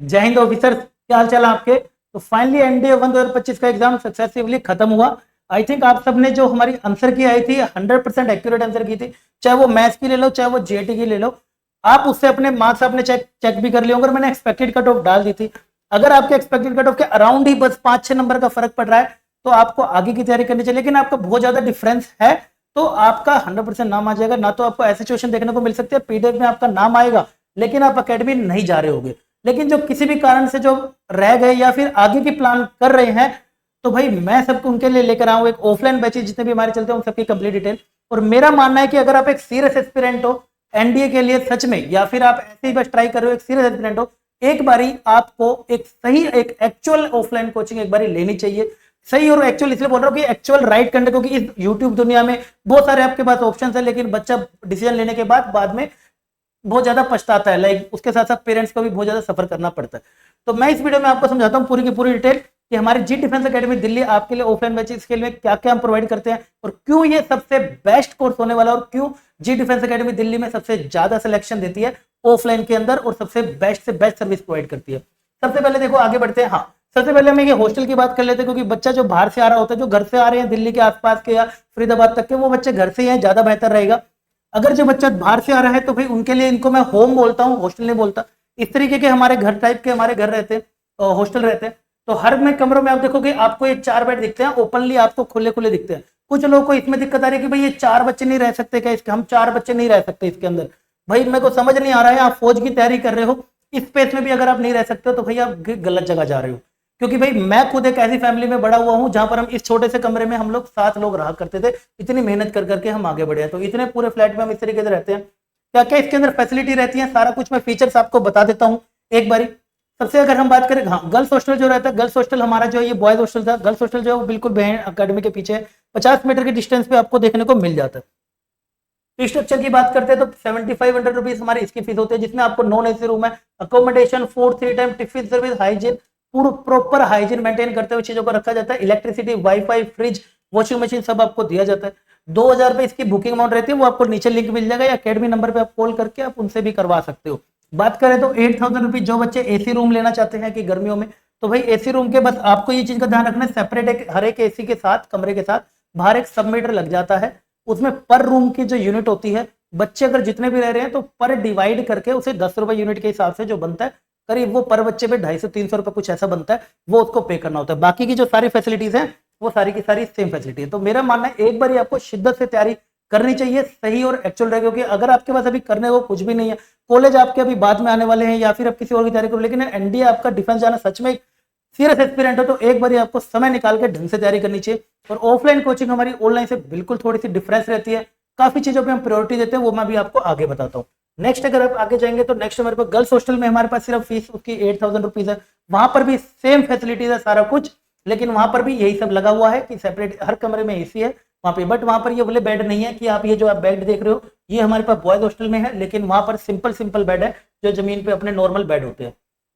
जय हिंद ऑफिसर, क्या हाल चाल है आपके। तो फाइनली एनडीए 1 2025 का एग्जाम सक्सेसफुली खत्म हुआ। आई थिंक आप सबने जो हमारी आंसर की आई थी 100% एक्यूरेट आंसर की थी, चाहे वो मैथ्स की ले लो चाहे वो जीएटी की ले लो। आप उससे अपने मार्क्स आपने चेक चेक भी कर लिए होंगे। मैंने एक्सपेक्टेड कट ऑफ डाल दी थी। अगर आपके एक्सपेक्टेड कट ऑफ के अराउंड ही बस 5-6 नंबर का फर्क पड़ रहा है तो आपको आगे की तैयारी करनी चाहिए, लेकिन आपका बहुत ज्यादा डिफरेंस है तो आपका 100% नाम आ जाएगा। ना तो आपको ऐसी सिचुएशन देखने को मिल सकती है पीडीएफ में आपका नाम आएगा लेकिन आप अकेडमी नहीं जा रहे होगे। लेकिन जो किसी भी कारण से जो रह गए या फिर आगे की प्लान कर रहे हैं तो भाई मैं सबको उनके लिए लेकर आऊँ एक ऑफलाइन बैचेज जितने भी हमारे चलते हैं उन सबकी कंप्लीट डिटेल। और मेरा मानना है कि अगर आप एक सीरियस एस्पिरेंट हो एनडीए के लिए सच में, या फिर आप ऐसे ही बस ट्राई कर रहे हो एक सीरियस एस्पिरेंट हो, एक बारी आपको एक सही एक एक्चुअल ऑफलाइन कोचिंग एक बारी लेनी चाहिए। सही और एक्चुअल इसलिए बोल रहा हूँ कि एक्चुअल राइट करने, क्योंकि इस यूट्यूब दुनिया में बहुत सारे आपके पास ऑप्शन है लेकिन बच्चा डिसीजन लेने के बाद में बहुत ज्यादा पछताता है। लाइक उसके साथ साथ पेरेंट्स को भी बहुत ज्यादा सफर करना पड़ता है। तो मैं इस वीडियो में आपको समझाता हूँ पूरी की पूरी डिटेल कि हमारे जी डिफेंस एकेडमी दिल्ली आपके लिए ऑफलाइन बैचेस के लिए क्या क्या हम प्रोवाइड करते हैं और क्यों ये सबसे बेस्ट कोर्स होने वाला है और क्यों जी डिफेंस एकेडमी दिल्ली में सबसे ज्यादा सिलेक्शन देती है ऑफलाइन के अंदर और सबसे बेस्ट से बेस्ट सर्विस प्रोवाइड करती है। सबसे पहले देखो आगे बढ़ते हैं। हाँ, सबसे पहले हम ये हॉस्टल की बात कर लेते हैं, क्योंकि बच्चा जो बाहर से आ रहा होता है, जो घर से आ रहे हैं दिल्ली के आसपास के या फरीदाबाद तक के, वो बच्चे घर से ही हैं, ज्यादा बेहतर रहेगा। अगर जो बच्चा बाहर से आ रहा है तो भाई उनके लिए इनको मैं होम बोलता हूँ, हॉस्टल नहीं बोलता। इस तरीके के हमारे घर टाइप के हमारे घर रहते हैं, हॉस्टल रहते हैं। तो हर में कमरों में आप देखोगे आपको ये 4 बेड दिखते हैं, ओपनली आपको खुले खुले दिखते हैं। कुछ लोगों को इसमें दिक्कत आ रही है कि भाई ये 4 बच्चे नहीं रह सकते क्या इसके, हम 4 बच्चे नहीं रह सकते इसके अंदर। भाई मेरे को समझ नहीं आ रहा है, आप फौज की तैयारी कर रहे हो, इस स्पेस में भी अगर आप नहीं रह सकते हो तो भाई आप गलत जगह जा रहे हो। क्योंकि भाई मैं खुद एक ऐसी फैमिली में बड़ा हुआ हूं जहां पर हम इस छोटे से कमरे में हम लोग 7 लोग रहा करते थे। इतनी मेहनत कर करके हम आगे बढ़े हैं, तो इतने पूरे फ्लैट में हम इस तरीके से रहते हैं। क्या क्या इसके अंदर फैसिलिटी रहती है सारा कुछ मैं फीचर्स आपको बता देता हूँ एक बारी। सबसे अगर हम बात करें, हाँ, गर्ल्स हॉस्टल जो रहता है, गर्ल्स हॉस्टल हमारा जो है ये बॉयज हॉस्टल था। गर्ल्स हॉस्टल जो है वो बिल्कुल बहन अकेडमी के पीछे है, 50 मीटर के डिस्टेंस पे आपको देखने को मिल जाता है। फी स्ट्रक्चर की बात करते हैं तो 7500 रुपीज हमारी इसकी फीस होती है, जिसमें आपको नॉन एसी रूम है, accommodation, food, 3 time tiffin service, hygiene, पूरा प्रॉपर हाइजीन मेंटेन करते हुए चीजों को रखा जाता है। Electricity, wifi, fridge, washing machine सब आपको दिया जाता है। 2000 रुपए इसकी बुकिंग अमाउंट रहती है, वो आपको नीचे लिंक मिल जाएगा या अकेडमी नंबर पे आप कॉल करके आप उनसे भी करवा सकते हो। बात करें तो 8000 रुपीज जो बच्चे एसी रूम लेना चाहते हैं कि गर्मियों में, तो भाई एसी रूम के बस आपको ये चीज का ध्यान रखना है, सेपरेट एक हर एक एसी के साथ कमरे के साथ बाहर एक सब मीटर लग जाता है। उसमें पर रूम की जो यूनिट होती है, बच्चे अगर जितने भी रह रहे हैं तो पर डिवाइड करके उसे 10 रुपए यूनिट के हिसाब से जो बनता है, करीब वो पर बच्चे पे 250-300 रुपए कुछ ऐसा बनता है, वो उसको पे करना होता है। बाकी की जो सारी फैसिलिटीज हैं वो सारी की सारी सेम फैसिलिटी है। तो मेरा मानना है एक बार आपको शिद्दत से तैयारी करनी चाहिए, सही और एक्चुअल रहे, क्योंकि अगर आपके पास अभी करने को कुछ भी नहीं है, कॉलेज आपके अभी बाद में आने वाले हैं या फिर आप किसी और की तैयारी करो, लेकिन एनडीए आपका डिफेंस जाना सच में सीरियस एक्सपीरियंट हो तो एक बार आपको समय निकाल के ढंग से तैयारी करनी चाहिए। और ऑफलाइन कोचिंग हमारी ऑनलाइन से बिल्कुल थोड़ी सी डिफरेंस रहती है, काफी चीजों पे हम प्रायोरिटी देते हैं, वो मैं भी आपको आगे बताता हूँ। नेक्स्ट अगर आप आगे जाएंगे तो नेक्स्ट हमारे पास गर्ल्स हॉस्टल में हमारे पास सिर्फ फीस उसकी 8000 रुपीज है। वहां पर भी सेम फैसिलिटीज है सारा कुछ, लेकिन वहां पर भी यही सब लगा हुआ है कि सेपरेट हर कमरे में एसी है वहां पे। बट वहां पर ये बोले बेड नहीं है कि आप ये जो आप बेड देख रहे हो ये हमारे पास बॉयज हॉस्टल में है, लेकिन वहां पर सिंपल बेड है जो जमीन पे अपने नॉर्मल बेड होते हैं।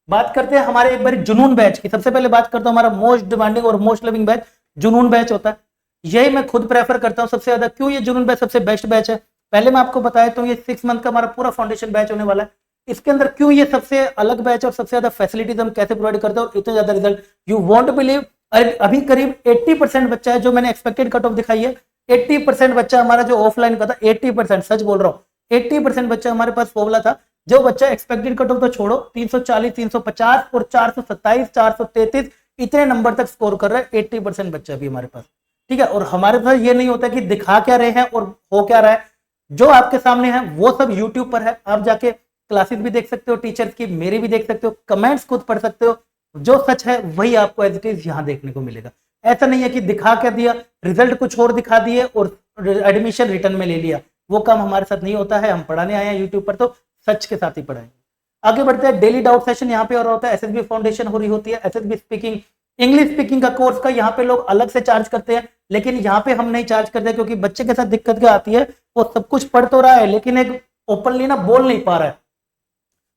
बात करते हैं हमारे एक बार जुनून बैच की। सबसे पहले बात करता हूँ हमारा मोस्ट डिमांडिंग और मोस्ट लविंग बैच जुनून बैच होता है। यही मैं खुद प्रेफर करता हूँ सबसे ज्यादा। क्यों ये जुनून बैच सबसे बेस्ट बैच है, पहले मैं आपको बताया तो ये 6 मंथ का हमारा पूरा फाउंडेशन बैच होने वाला है। इसके अंदर क्यों ये सबसे अलग बैच और सबसे ज्यादा फैसिलिटीज हम कैसे प्रोवाइड करते हैं और इतने ज्यादा रिजल्ट, यू वॉन्ट बिलीव। अभी करीब 80% बच्चा है जो मैंने एक्सपेक्टेड कट ऑफ दिखाई है, 80% बच्चा हमारा जो ऑफलाइन का था, 80% सच बोल रहा हूँ, 80% बच्चा हमारे पास फॉर्मूला था। जो बच्चा एक्सपेक्टेड कट ऑफ तो छोड़ो, 340, 350 और 427, 433 इतने नंबर तक स्कोर कर रहा है 80% बच्चा भी हमारे पास। ठीक है, और हमारे पास ये नहीं होता कि दिखा क्या रहे हैं और हो क्या रहा है, जो आपके सामने है वो सब यूट्यूब पर है। आप जाके क्लासेस भी देख सकते हो टीचर्स की, मेरी भी देख सकते हो, कमेंट्स खुद पढ़ सकते हो। जो सच है वही आपको एज इट इज यहाँ देखने को मिलेगा। ऐसा नहीं है कि दिखा क्या दिया, रिजल्ट कुछ और दिखा दिए और एडमिशन रिटर्न में ले लिया, वो काम हमारे साथ नहीं होता है। हम पढ़ाने आए हैं यूट्यूब पर तो सच के साथ ही पढ़ाएंगे। आगे बढ़ते हैं, डेली डाउट सेशन यहाँ पे और होता है, एसएसबी फाउंडेशन हो रही होती है, एसएसबी स्पीकिंग, इंग्लिश स्पीकिंग का कोर्स का यहाँ पे लोग अलग से चार्ज करते हैं, लेकिन यहाँ पे हम नहीं चार्ज करते क्योंकि बच्चे के साथ दिक्कत क्या आती है, वो सब कुछ पढ़ तो रहा है लेकिन एक ओपनली ना बोल नहीं पा रहा है।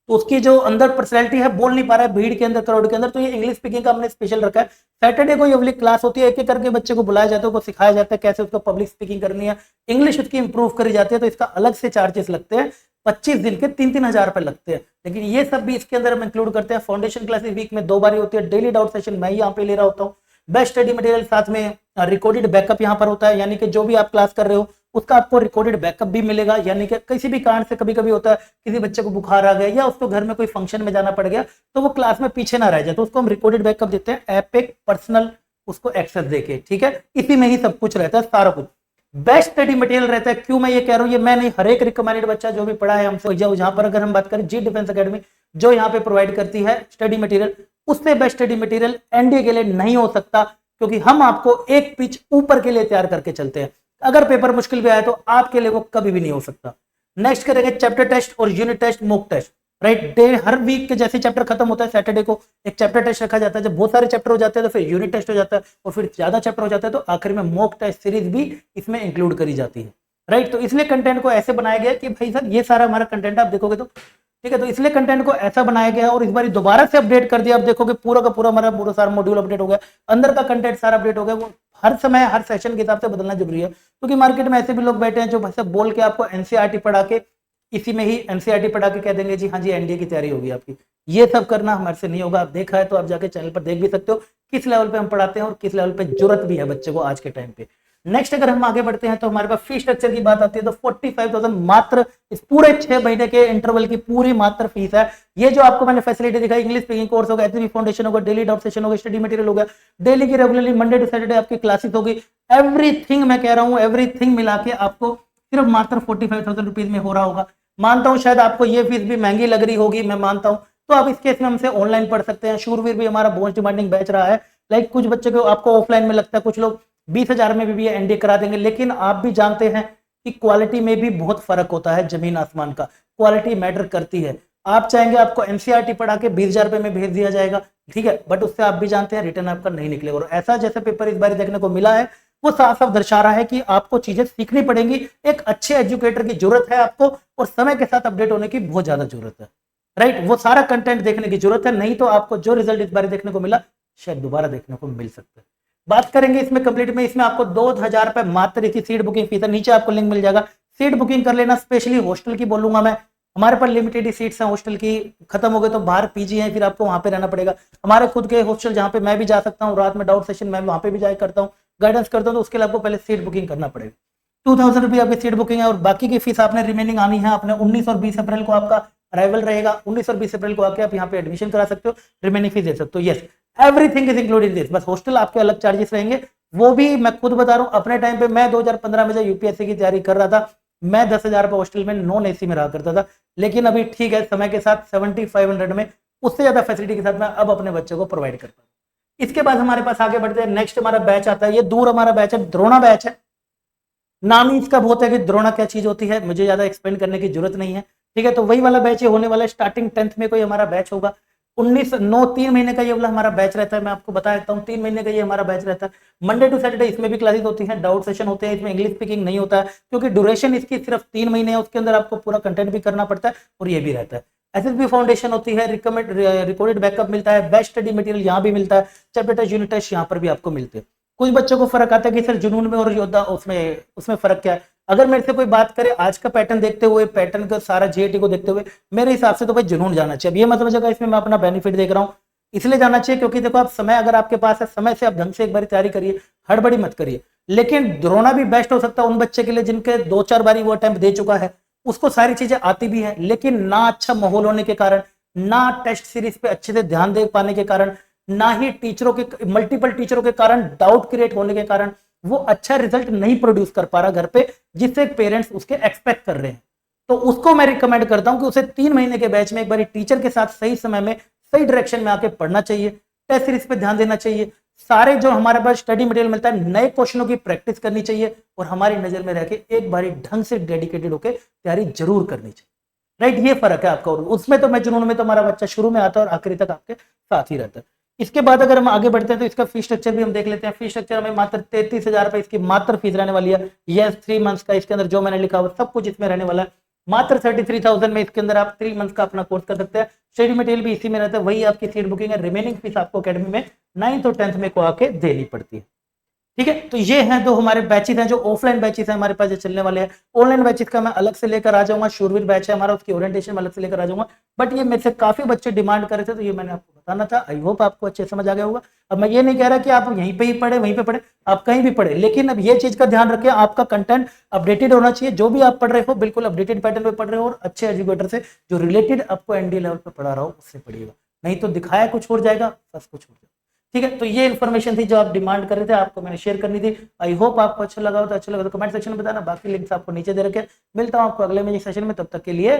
तो उसकी जो अंदर पर्सनैलिटी है, बोल नहीं पा रहा है भीड़ के अंदर, क्राउड के अंदर, तो ये इंग्लिश स्पीकिंग का हमने स्पेशल रखा है। सैटरडे को ये वाली क्लास होती है, एक एक करके बच्चे को बुलाया जाता है, उसको सिखाया जाता है कैसे उसको पब्लिक स्पीकिंग करनी है, इंग्लिश उसकी इंप्रूव करी जाती है। तो इसका अलग से चार्जेस लगते हैं, 25 दिन के 3-3 हजार रुपए लगते हैं। लेकिन ये सब भी इसके अंदर हम इंक्लूड करते हैं। फाउंडेशन क्लासेस वीक में 2 बार होती है, डेली डाउट सेशन मैं यहाँ पे ले रहा होता हूँ, बेस्ट स्टडी मटेरियल साथ में रिकॉर्डेड बैकअप यहाँ पर होता है, यानी कि जो भी आप क्लास कर रहे हो उसका आपको रिकॉर्डेड बैकअप भी मिलेगा। यानी कि किसी भी कारण से कभी कभी होता है किसी बच्चे को बुखार आ गया या उसको घर में कोई फंक्शन में जाना पड़ गया, तो वो क्लास में पीछे ना रह जाए, तो उसको हम रिकॉर्डेड बैकअप देते हैं, एपिक पर्सनल उसको एक्सेस देके, ठीक है। इसी में ही सब कुछ रहता है, सारा कुछ बेस्ट स्टडी मटेरियल रहता है। क्यों मैं ये कह रहा हूँ, ये मैं नहीं, हर एक रिकमेंडेड बच्चा जो भी पढ़ा है हमसे, जहां पर अगर हम बात करें जी डिफेंस एकेडमी जो यहाँ पे प्रोवाइड करती है स्टडी मटेरियल, उससे बेस्ट स्टडी मटेरियल एनडीए के लिए नहीं हो सकता, क्योंकि हम आपको एक पिच ऊपर के लिए तैयार करके चलते हैं। अगर पेपर मुश्किल भी आए तो आपके लिए वो कभी भी नहीं हो सकता। नेक्स्ट करेंगे चैप्टर टेस्ट और unit test, mock test, right. Day हर वीक के जैसे चैप्टर खत्म होता है सैटरडे को एक चैप्टर टेस्ट रखा जाता है, जब बहुत सारे चैप्टर हो जाते हैं तो फिर यूनिट टेस्ट हो जाता है, और फिर ज्यादा चैप्टर हो जाता है तो आखिर में मॉक टेस्ट सीरीज भी इसमें इंक्लूड करी जाती है, राइट। तो इसलिए कंटेंट को ऐसे बनाया गया कि भाई सर ये सारा हमारा कंटेंट आप देखोगे तो ठीक है, तो इसलिए कंटेंट को ऐसा बनाया गया और इस बार दोबारा से अपडेट कर दिया। आप देखोगे पूरा का पूरा हमारा पूरा सारा मॉड्यूल अपडेट हो गया, अंदर का कंटेंट सारा अपडेट हो गया। वो हर समय हर सेशन के हिसाब से बदलना जरूरी है, क्योंकि मार्केट में ऐसे भी लोग बैठे हैं जो भाई बोल के आपको एनसीईआरटी पढ़ा के, इसी में ही एनसीईआरटी पढ़ा के कह देंगे जी हाँ जी एनडीए की तैयारी होगी आपकी। ये सब करना हमारे से नहीं होगा। आप देखा है तो आप जाके चैनल पर देख भी सकते हो किस लेवल पे हम पढ़ाते हैं और किस लेवल पे जरूरत भी है बच्चे को आज के टाइम पे। नेक्स्ट अगर हम आगे बढ़ते हैं तो हमारे पास फीस स्ट्रक्चर की बात आती है तो 45,000 मात्र इस पूरे 6 महीने के इंटरवल की पूरी मात्र फीस है। ये जो आपको मैंने फैसिलिटी दिखाई, इंग्लिश स्पीकिंग कोर्स होगा, एचएसबी फाउंडेशन होगा, डेली डाउट सेशन होगा, स्टडी मटेरियल होगा, डेली की रेगुलरली मंडे टू सैटरडे आपकी क्लासेस होगी, एवरीथिंग मैं कह रहा हूँ एवरीथिंग मिला के आपको सिर्फ मात्र 45,000 रुपीज में हो रहा होगा। मानता हूँ शायद आपको ये फीस भी महंगी लग रही होगी, मैं मानता हूँ, तो आप इस केस में हमसे ऑनलाइन पढ़ सकते हैं। शूरवीर भी हमारा बहुत डिमांडिंग बैच रहा है, लाइक कुछ बच्चे को आपको ऑफलाइन में लगता है, कुछ लोग 20,000 में भी एनडीए करा देंगे, लेकिन आप भी जानते हैं कि क्वालिटी में भी बहुत फर्क होता है, जमीन आसमान का। क्वालिटी मैटर करती है। आप चाहेंगे आपको एनसीईआरटी पढ़ा के 20,000 रुपए में भेज दिया जाएगा, ठीक है, बट उससे आप भी जानते हैं रिटर्न आपका नहीं निकलेगा। और ऐसा जैसे पेपर इस बार देखने को मिला है वो साफ साफ दर्शा रहा है कि आपको चीजें सीखनी पड़ेंगी। एक अच्छे एजुकेटर की जरूरत है आपको, और समय के साथ अपडेट होने की बहुत ज्यादा जरूरत है, राइट। वो सारा कंटेंट देखने की जरूरत है, नहीं तो आपको जो रिजल्ट इस बार देखने को मिला शायद दोबारा देखने को मिल सकता है। बात करेंगे इसमें कंप्लीट में, इसमें आपको 2,000 रुपए मात्र इसकी सीट बुकिंग फीस है। नीचे आपको लिंक मिल जाएगा, सीट बुकिंग कर लेना। स्पेशली हॉस्टल की बोलूंगा मैं, हमारे पास लिमिटेड ही सीट्स हैं हॉस्टल की, खत्म हो गए तो बाहर पीजी है, फिर आपको वहां पे रहना पड़ेगा। हमारे खुद के हॉस्टल जहां पे मैं भी जा सकता हूँ, रात में डाउट सेशन मैं वहां पे भी जाया करता हूँ, गाइडेंस करता हूँ, तो उसके लिए आपको पहले सीट बुकिंग करना पड़ेगा। 2,000 रुपये आपकी सीट बुकिंग है, और बाकी की फीस आपने रिमेनिंग आनी है। आपने 19 और 20 अप्रैल को आपका अराइवल रहेगा, 19 और 20 अप्रैल को आके आप यहाँ पे एडमिशन करा सकते हो, रिमेनिंग फीस दे सकते हो। Yes, everything is included this, बस हॉस्टल आपके अलग चार्जेस रहेंगे। वो भी मैं खुद बता रहा हूँ, अपने टाइम पे मैं 2015 में जब यूपीएससी की तैयारी कर रहा था, मैं 10,000 रुपये हॉस्टल में नॉन एसी में रहा करता था। लेकिन अभी ठीक है, समय के साथ 7,500 में उससे ज्यादा फैसिलिटी के साथ मैं अब अपने बच्चों को प्रोवाइड करता हूँ। इसके बाद हमारे पास आगे बढ़ते हैं, नेक्स्ट हमारा बैच आता है, ये दूर हमारा बैच है, द्रोणा बैच है। नाम ही इसका बहुत है कि द्रोणा क्या चीज होती है, मुझे ज्यादा एक्सप्लेन करने की जरूरत नहीं है, ठीक है। तो वही वाला बैच ये होने वाला है, स्टार्टिंग 10th में कोई हमारा बैच होगा। 3 महीने का ये वाला हमारा बैच रहता है। मैं आपको बता देता हूँ, 3 महीने का ये हमारा बैच रहता है। मंडे टू सैटरडे इसमें भी क्लासेस होती हैं, डाउट सेशन होते हैं, इसमें इंग्लिश स्पीकिंग नहीं होता है, क्योंकि ड्यूरेशन इसकी सिर्फ 3 महीने है, उसके अंदर आपको पूरा कंटेंट भी करना पड़ता है, और ये भी रहता है। एसएसबी फाउंडेशन होती है, रिकॉर्डेड बैकअप मिलता है, बेस्ट स्टडी मटेरियल यहाँ भी मिलता है, चैप्टर टेस्ट यूनिट टेस्ट यहाँ पर भी आपको मिलते हैं। कुछ बच्चों को फर्क आता है कि सर जुनून में और योद्धा उसमें फर्क क्या है। अगर मेरे से कोई बात करे आज का पैटर्न देखते हुए, पैटर्न का सारा जेईटी को देखते हुए, मेरे हिसाब से तो भाई जुनून जाना चाहिए। अब ये मत समझेगा इसमें मैं अपना बेनिफिट देख रहा हूँ, इसलिए जाना चाहिए क्योंकि देखो आप समय अगर आपके पास है, समय से आप ढंग से एक बार तैयारी करिए, हड़बड़ी मत करिए। लेकिन द्रोणा भी बेस्ट हो सकता है उन बच्चे के लिए जिनके 2-4 बारी वो अटेम्प्ट दे चुका है, उसको सारी चीजें आती भी है, लेकिन ना अच्छा माहौल होने के कारण, ना टेस्ट सीरीज पे अच्छे से ध्यान दे पाने के कारण, ना ही टीचरों के मल्टीपल टीचरों के कारण, डाउट क्रिएट होने के कारण वो अच्छा रिजल्ट नहीं प्रोड्यूस कर पा रहा घर पे, जिससे पेरेंट्स उसके एक्सपेक्ट कर रहे हैं। तो उसको मैं रिकमेंड करता हूं कि उसे 3 महीने के बैच में एक बार टीचर के साथ सही समय में सही डायरेक्शन में आके पढ़ना चाहिए, टेस्ट सीरीज पे ध्यान देना चाहिए, सारे जो हमारे पास स्टडी मटेरियल मिलता है नए क्वेश्चनों की प्रैक्टिस करनी चाहिए, और हमारी नजर में रह के एक बारी ढंग से डेडिकेटेड होकर तैयारी जरूर करनी चाहिए, राइट। ये फर्क है आपका, और उसमें तो मैं जुनून में तो हमारा बच्चा शुरू में आता है और आखिरी तक आपके साथ ही रहता है। इसके बाद अगर हम आगे बढ़ते हैं तो इसका फीस स्ट्रक्चर भी हम देख लेते हैं। फीस स्ट्रक्चर हमें मात्र 33,000 रुपए इसकी मात्र फीस रहने वाली है। यस, 3 मंथ्स का, इसके अंदर जो मैंने लिखा हुआ सब कुछ इसमें रहने वाला है। मात्र 33,000 में इसके अंदर आप 3 मंथ का अपना कोर्स कर सकते हैं। स्टडी मटेरियल भी इसी में रहता है, वही आपकी सीट बुकिंग है। रिमेनिंग फीस आपको अकेडमी में 9th और 10th में को आके देनी पड़ती है। ठीक है, तो ये हैं दो हमारे बैचेस हैं जो ऑफलाइन बैचेस हैं हमारे पास जो चलने वाले हैं। ऑनलाइन बैचेस का मैं अलग से लेकर आ जाऊंगा, शूरवीर बैच है हमारा, उसकी ओरिएंटेशन में अलग से लेकर आ जाऊंगा। बट ये मेरे से काफी बच्चे डिमांड कर रहे थे, तो ये मैंने आपको बताना था। आई होप आपको अच्छे समझ आ गया होगा। अब मैं ये नहीं कह रहा कि आप यहीं पे ही पढ़े, वहीं पे पढ़े, आप कहीं भी पढ़े, लेकिन अब ये चीज का ध्यान रखें, आपका कंटेंट अपडेटेड होना चाहिए। जो भी आप पढ़ रहे हो बिल्कुल अपडेटेड पैटर्न पे पढ़ रहे हो, और अच्छे एजुकेटर से जो रिलेटेड आपको एनडी लेवल पे पढ़ा रहा हो उससे पढ़िएगा, नहीं तो दिखाया कुछ और जाएगा, बस कुछ और जाएगा। ठीक है, तो ये इन्फॉर्मेशन थी जो आप डिमांड कर रहे थे, आपको मैंने शेयर करनी थी। आई होप आपको अच्छा लगा हो, तो अच्छा लगा तो कमेंट सेक्शन में बताना, बाकी लिंक्स आपको नीचे दे रखे। मिलता हूं आपको अगले में सेशन में, तब तक के लिए